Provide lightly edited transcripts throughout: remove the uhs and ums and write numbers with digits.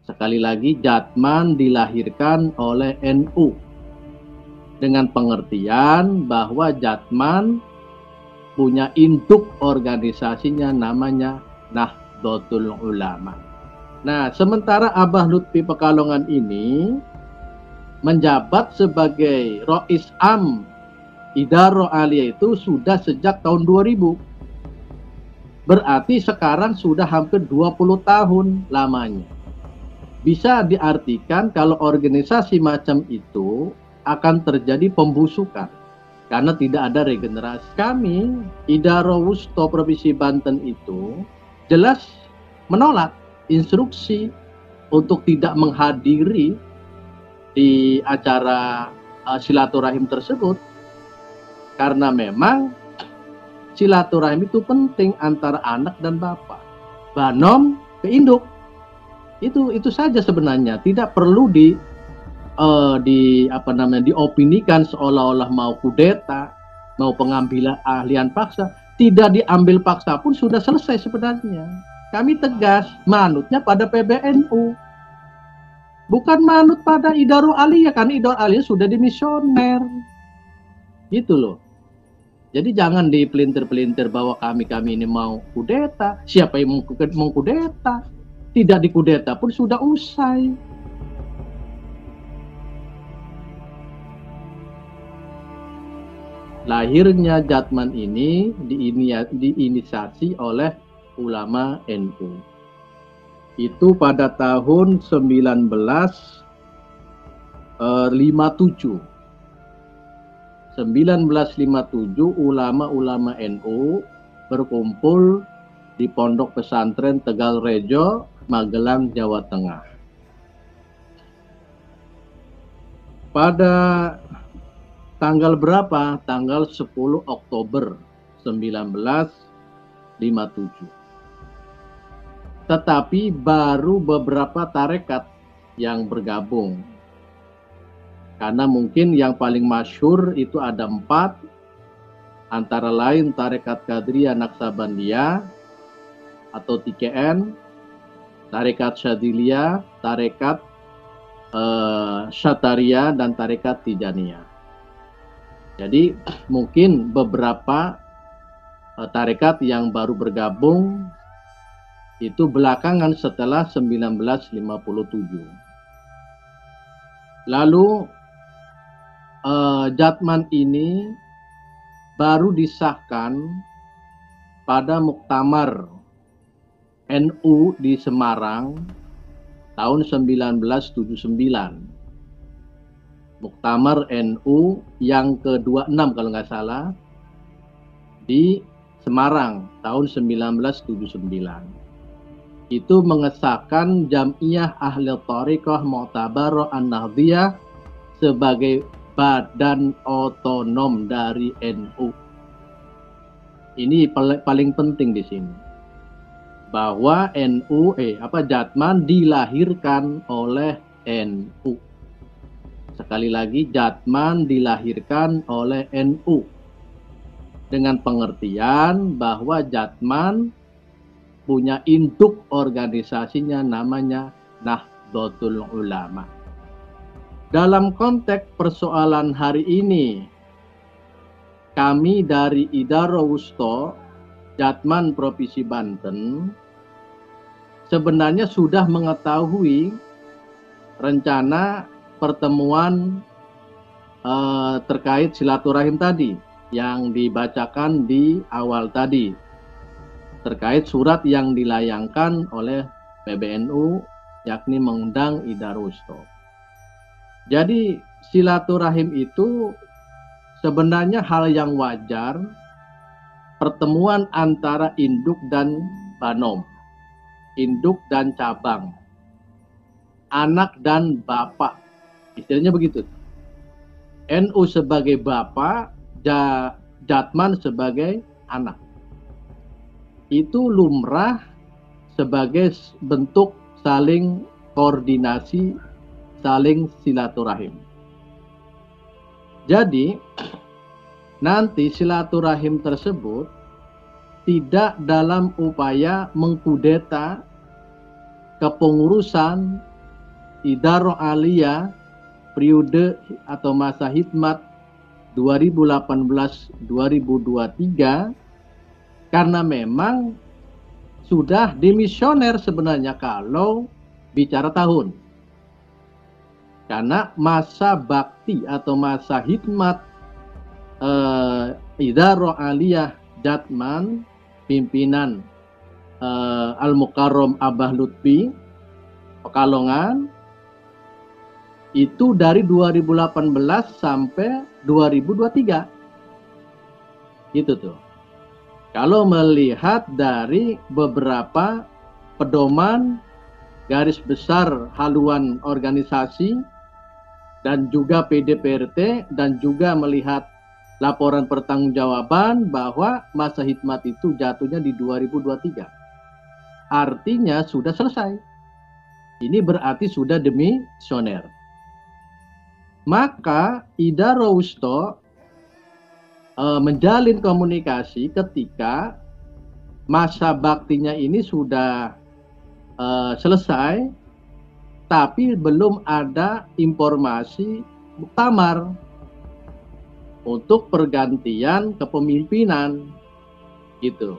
Sekali lagi, Jatman dilahirkan oleh NU dengan pengertian bahwa Jatman punya induk organisasinya namanya Nahdlatul Ulama. Nah, sementara Abah Lutfi Pekalongan ini menjabat sebagai Rois Am Idaro Aliyah itu sudah sejak tahun 2000. Berarti sekarang sudah hampir 20 tahun lamanya. Bisa diartikan kalau organisasi macam itu akan terjadi pembusukan karena tidak ada regenerasi. Kami, Idaro Wusto Provinsi Banten itu jelas menolak instruksi untuk tidak menghadiri di acara silaturahim tersebut karena memang silaturahim itu penting antara anak dan bapak, banom ke induk. Itu saja sebenarnya, tidak perlu diopinikan seolah-olah mau kudeta, mau pengambilan ahlian paksa. Tidak diambil paksa pun sudah selesai sebenarnya. Kami tegas manutnya pada PBNU, bukan manut pada Idaro Aliyah, kan Idaro Aliyah sudah dimisioner gitu loh. Jadi jangan dipelintir-pelintir bahwa kami ini mau kudeta. Siapa yang mau kudeta? Tidak dikudeta pun sudah usai. Lahirnya Jatman ini diinisiasi oleh ulama NU. Itu pada tahun 1957. 1957 ulama-ulama NU berkumpul di Pondok Pesantren Tegal Rejo, Magelang, Jawa Tengah. Pada tanggal berapa? Tanggal 10 Oktober 1957. Tetapi baru beberapa tarekat yang bergabung. Karena mungkin yang paling masyhur itu ada 4, antara lain Tarekat Qadriyah Naksabandiyah atau TKN, Tarekat Syadiliyah, Tarekat Syataria, dan Tarekat Tijaniyah. Jadi mungkin beberapa tarekat yang baru bergabung itu belakangan setelah 1957. Lalu Jatman ini baru disahkan pada Muktamar NU di Semarang tahun 1979. Muktamar NU yang ke-26 kalau nggak salah di Semarang tahun 1979. Itu mengesahkan Jam'iyah Ahli Thariqah Mu'tabarah An-Nahdliyah sebagai badan otonom dari NU. Ini paling penting di sini. Bahwa Jatman dilahirkan oleh NU. Sekali lagi, Jatman dilahirkan oleh NU dengan pengertian bahwa Jatman punya induk organisasinya namanya Nahdlatul Ulama. Dalam konteks persoalan hari ini, kami dari Idaro Wusto Jatman Provinsi Banten sebenarnya sudah mengetahui rencana pertemuan terkait silaturahim tadi yang dibacakan di awal tadi, terkait surat yang dilayangkan oleh PBNU yakni mengundang Idaro Wusto. Jadi silaturahim itu sebenarnya hal yang wajar, pertemuan antara induk dan banom, induk dan cabang, anak dan bapak, istilahnya begitu. NU sebagai bapak, Jatman sebagai anak. Itu lumrah sebagai bentuk saling koordinasi, saling silaturahim. Jadi nanti silaturahim tersebut tidak dalam upaya mengkudeta kepengurusan Idaroh Aliyah periode atau masa hikmat 2018-2023, karena memang sudah dimisioner sebenarnya kalau bicara tahun. Karena masa bakti atau masa hikmat Idaroh Aliyah Jatman pimpinan Al-Mukarram Abah Lutfi Pekalongan itu dari 2018 sampai 2023. Gitu tuh. Kalau melihat dari beberapa pedoman garis besar haluan organisasi dan juga PDPRT, dan juga melihat laporan pertanggungjawaban bahwa masa hikmat itu jatuhnya di 2023. Artinya sudah selesai. Ini berarti sudah demisioner. Maka Idaroh Wusto menjalin komunikasi ketika masa baktinya ini sudah selesai, tapi belum ada informasi muktamar untuk pergantian kepemimpinan gitu.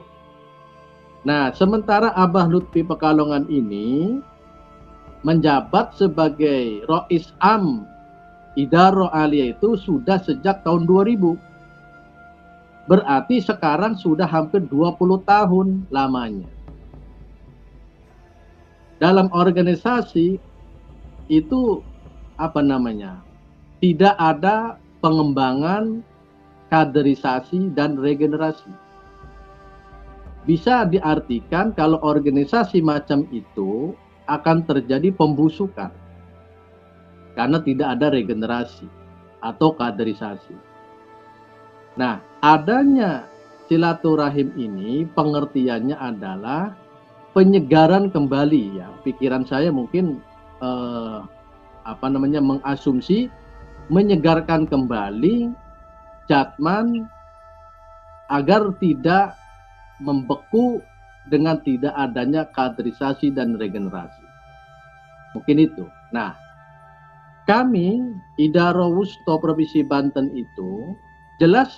Nah, sementara Abah Lutfi Pekalongan ini menjabat sebagai Rois Am Idaroh Aliyah itu sudah sejak tahun 2000. Berarti sekarang sudah hampir 20 tahun lamanya. Dalam organisasi itu tidak ada pengembangan kaderisasi dan regenerasi. Bisa diartikan kalau organisasi macam itu akan terjadi pembusukan karena tidak ada regenerasi atau kaderisasi. Nah, adanya silaturahim ini pengertiannya adalah penyegaran kembali, ya. Pikiran saya mungkin mengasumsi menyegarkan kembali Jatman agar tidak membeku dengan tidak adanya kaderisasi dan regenerasi. Mungkin itu. Nah, kami Idaroh Wusto Provinsi Banten itu jelas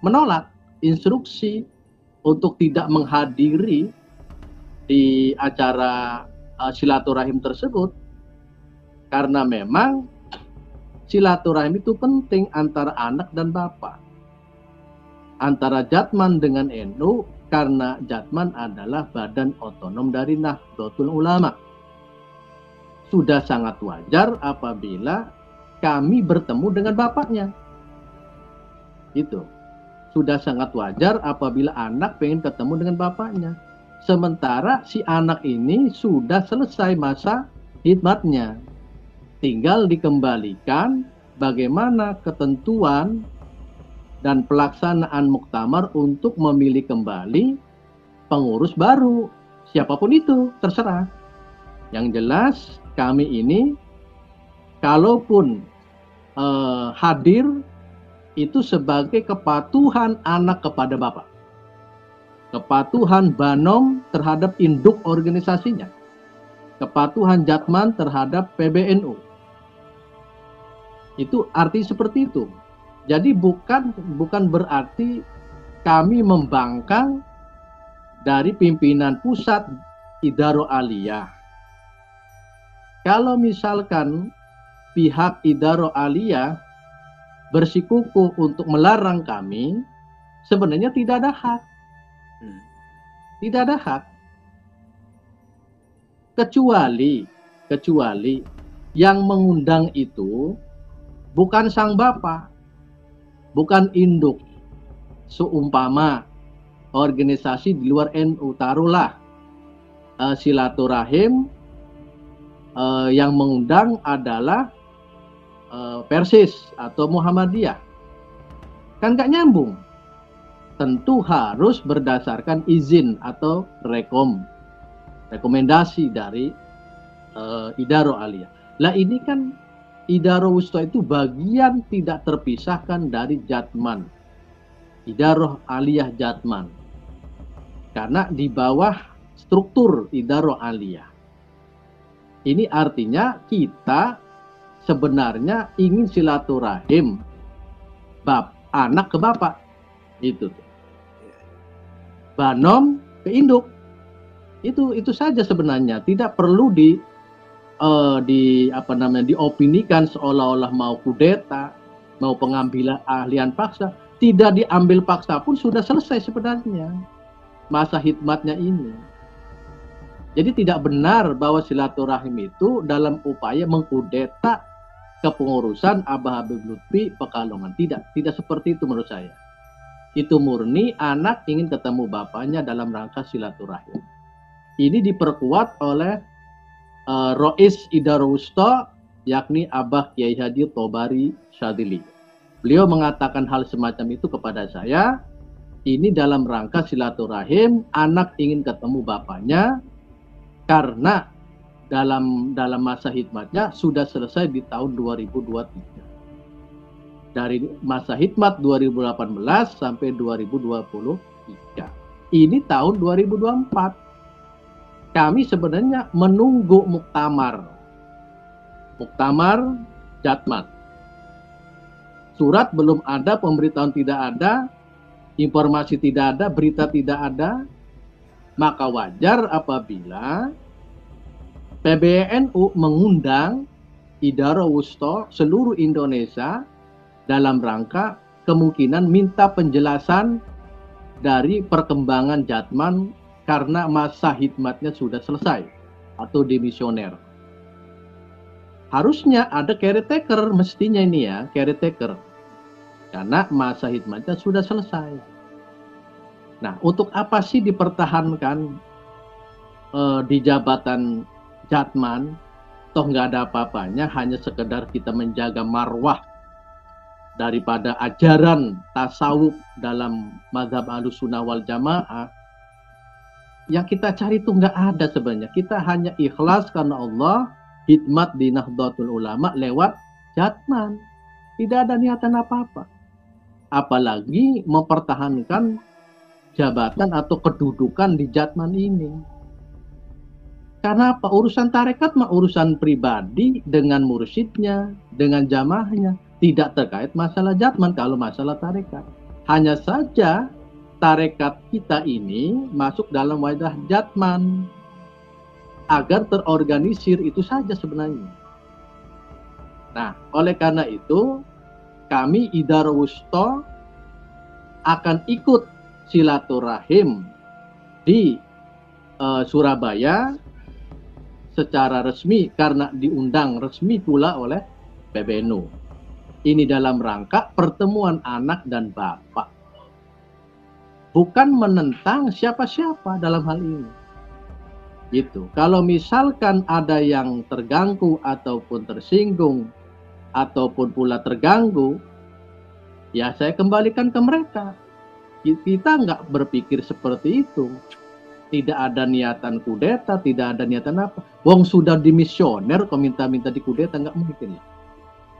menolak instruksi untuk tidak menghadiri di acara silaturahim tersebut, karena memang silaturahim itu penting antara anak dan bapak, antara Jatman dengan NU, karena Jatman adalah badan otonom dari Nahdlatul Ulama. Sudah sangat wajar apabila kami bertemu dengan bapaknya. Itu sudah sangat wajar apabila anak pengen ketemu dengan bapaknya. Sementara si anak ini sudah selesai masa hikmatnya, tinggal dikembalikan bagaimana ketentuan dan pelaksanaan muktamar untuk memilih kembali pengurus baru, siapapun itu terserah. Yang jelas kami ini kalaupun hadir itu sebagai kepatuhan anak kepada bapak, kepatuhan Banom terhadap induk organisasinya, kepatuhan Jatman terhadap PBNU. Itu arti seperti itu. Jadi bukan berarti kami membangkang dari pimpinan pusat Idaroh Aliyah. Kalau misalkan pihak Idaroh Aliyah bersikukuh untuk melarang kami, sebenarnya tidak ada hak. Tidak ada hak. Kecuali yang mengundang itu bukan sang bapak, bukan induk. Seumpama organisasi di luar NU, taruhlah silaturahim yang mengundang adalah Persis atau Muhammadiyah, kan gak nyambung. Tentu harus berdasarkan izin atau rekomendasi dari Idaroh Aliyah. Lah ini kan Idaroh Wusto itu bagian tidak terpisahkan dari Jatman, Idaroh Aliyah Jatman, karena di bawah struktur Idaroh Aliyah. Ini artinya kita sebenarnya ingin silaturahim anak ke bapak, itu banom ke induk, itu saja sebenarnya. Tidak perlu diopinikan seolah-olah mau kudeta, mau pengambilan ahlian paksa. Tidak diambil paksa pun sudah selesai sebenarnya masa hikmatnya ini. Jadi tidak benar bahwa silaturahim itu dalam upaya mengkudeta kepengurusan Abah Habib Lutfi Pekalongan. Tidak seperti itu menurut saya. Itu murni anak ingin ketemu bapaknya dalam rangka silaturahim. Ini diperkuat oleh Rois Idarul Wusta, yakni Abah Kiai Haji Tobari Syadili. Beliau mengatakan hal semacam itu kepada saya. Ini dalam rangka silaturahim, anak ingin ketemu bapaknya karena dalam masa hikmatnya sudah selesai di tahun 2023. Dari masa hikmat 2018 sampai 2023. Ini tahun 2024. Kami sebenarnya menunggu muktamar Jatman. Surat belum ada, pemberitahuan tidak ada, informasi tidak ada, berita tidak ada. Maka wajar apabila PBNU mengundang Idara Wusta seluruh Indonesia dalam rangka kemungkinan minta penjelasan dari perkembangan Jatman karena masa hikmatnya sudah selesai atau demisioner. Harusnya ada caretaker, mestinya ini ya, caretaker. Karena masa hikmatnya sudah selesai. Nah, untuk apa sih dipertahankan di jabatan Jatman? Toh nggak ada apa-apanya, hanya sekedar kita menjaga marwah daripada ajaran tasawuf dalam mazhab Ahlussunnah wal Jamaah. Yang kita cari itu nggak ada sebenarnya. Kita hanya ikhlas karena Allah, hikmat di Nahdlatul Ulama lewat Jatman. Tidak ada niatan apa-apa. Apalagi mempertahankan jabatan atau kedudukan di Jatman ini. Karena apa? Urusan tarekat mah urusan pribadi dengan mursyidnya, dengan jamaahnya. Tidak terkait masalah Jatman kalau masalah tarekat. Hanya saja tarekat kita ini masuk dalam wadah Jatman agar terorganisir, itu saja sebenarnya. Nah, oleh karena itu kami Idara Wusta akan ikut silaturahim di Surabaya secara resmi karena diundang resmi pula oleh PBNU. Ini dalam rangka pertemuan anak dan bapak. Bukan menentang siapa-siapa dalam hal ini. Gitu. Kalau misalkan ada yang terganggu ataupun tersinggung ataupun pula terganggu, ya saya kembalikan ke mereka. Kita nggak berpikir seperti itu. Tidak ada niatan kudeta, tidak ada niatan apa. Wong sudah dimisioner, kok minta-minta dikudeta, nggak mungkin.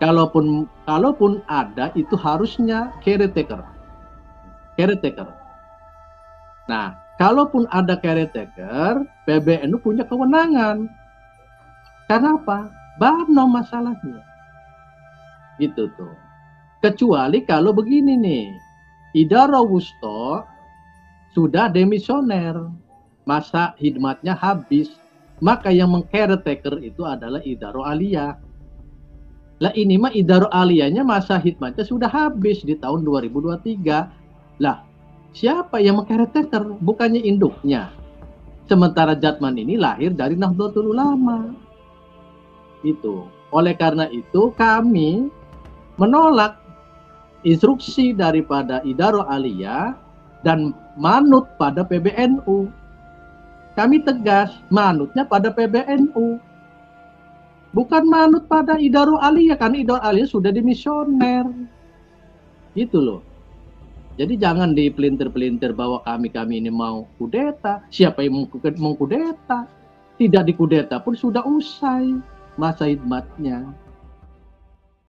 Kalaupun ada, itu harusnya caretaker. Nah, kalaupun ada caretaker, PBNU punya kewenangan. Karena apa? Banom masalahnya. Gitu tuh. Kecuali kalau begini nih, Idara Wusta sudah demisioner, masa hikmatnya habis, maka yang meng-caretaker itu adalah Idara Aliyah. Lah ini mah Idara Aliyahnya masa hikmatnya sudah habis di tahun 2023. Lah, siapa yang meng-caretaker? Bukannya induknya. Sementara Jatman ini lahir dari Nahdlatul Ulama. Itu. Oleh karena itu kami menolak instruksi daripada Idara Aliyah dan manut pada PBNU. Kami tegas, manutnya pada PBNU. Bukan manut pada Idara Aliyah, karena Idara Aliyah sudah dimisioner. Gitu loh. Jadi jangan dipelintir-pelintir bahwa kami ini mau kudeta. Siapa yang mau kudeta? Tidak dikudeta pun sudah usai masa hikmatnya.